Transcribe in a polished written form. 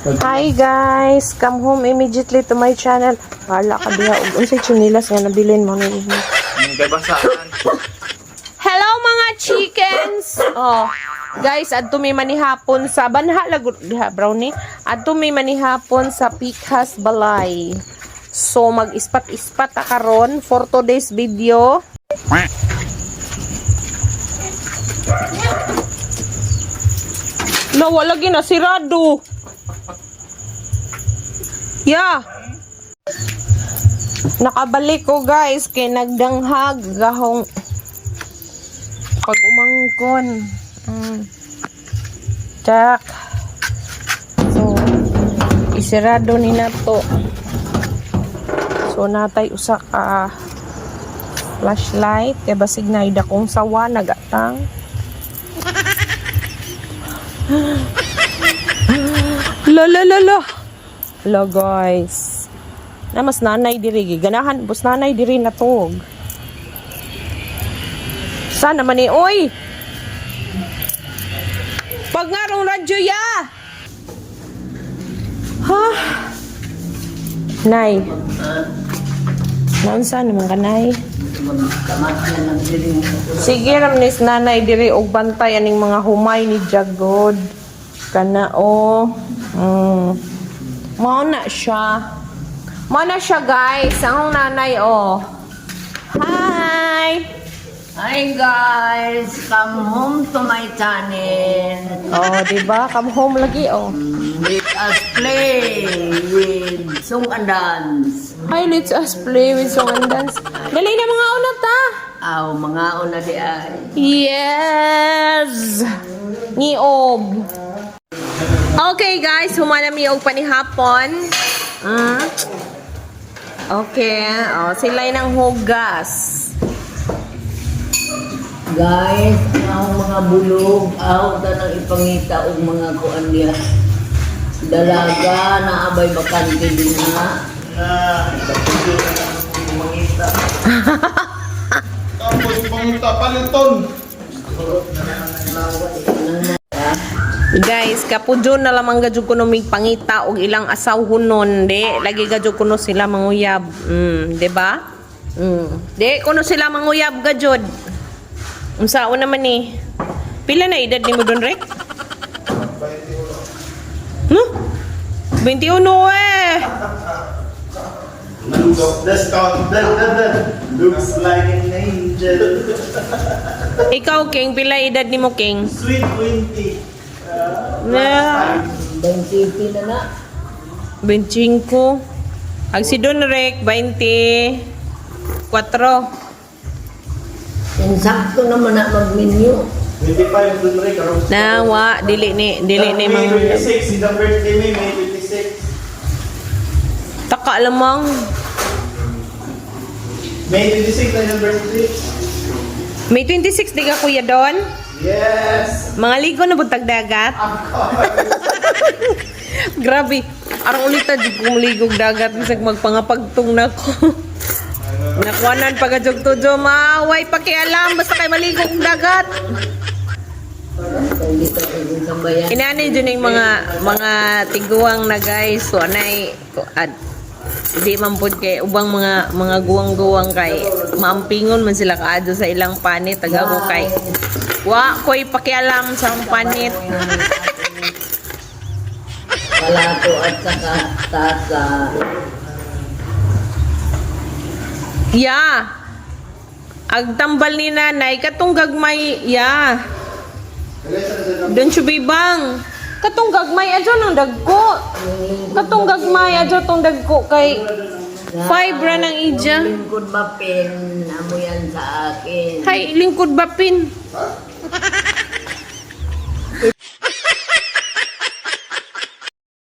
Hi guys, come home immediately to my channel. Hala ka diha og unsay chinilas nga nabilin mo ni. Hello mga chickens. Oh, guys, adto mi manihapon sa banha lagud diha brownie. Adto mi manihapon sa Pikas Balay. So mag-ispat-ispat ta karon for today's video. Wala lagi na sirado. Yeah. Nakabalik ko guys kay nagdanghag gahong pag umangkon. Tak. So isirado ni nato. So natay usa ka flashlight kay basig na ida kong sawa nagatang. Lo guys. Na mas nanay diri ganahan bus nanay diri natog. Sana man ni oy. Pag ngarong radyo ya. Ha? Nay. Naunsa naman ka nay? Sige ramnis nanay diri og bantay aning mga humay ni Jagod. Kana o. Mao na siya. Mao na siya guys. Ang nanay o. Hi. Hi guys, come home to my channel. Oh, diba? Come home lagi oh. Let us play with song and dance. Hi, let's us play with song and dance. Dali na mga unat ta. Aw, mga una di ay. Yes! Niob. Okay guys, humanami og panihapon. Okay, oh, sila'y ng hugas. Guys, ang mga bulog, aw nang ipangita og mga kuan niya. Dalaga na abay bakante din na. Tapos pangita paliton. Guys, kapudyo na lamang gadyog kuno mig pangita og ilang asawhonon, di lagi gadyog kuno sila manguyab. Di ba? Di kuno sila manguyab gadyod. Unsa una man ni? Pila na edad nimo don rek? 21. No? 21 eh. Let's count. Looks like an angel. Ikaw King, pila edad nimo King? Sweet 20. Na. 20 na na. 25. Ang si Don Rek 24. Insakto naman na mag-menu. 25 dun rin. Nawa, dili ni May mga 26. Si the birthday May 26. taka lamang. May 26 na yung birthday. May 26 di ka kuya Don? Yes. Mga ligo na butag dagat. Grabe. Arang ulita di kong ligog dagat bisag magpangapagtong na ko. Nakuanan pagajog-tujo maway pakialam basta kay maligog og dagat. Inani dyan yung mga tiguang na guys. So anay di man pud kay ubang mga guwang-guwang kay maampingon man sila kaadto sa ilang panit tagago kay wa koy pakialam sa panit. Palato at saka tasa. Ya. Agtambal ni nanay katong gagmay ya. Don't you be bang. Katong gagmay adyo ng dagko. Katong gagmay adyo tong dagko kay fibre ng ija. Lingkod ba pin? Amo yan sa akin. Hay lingkod bapin.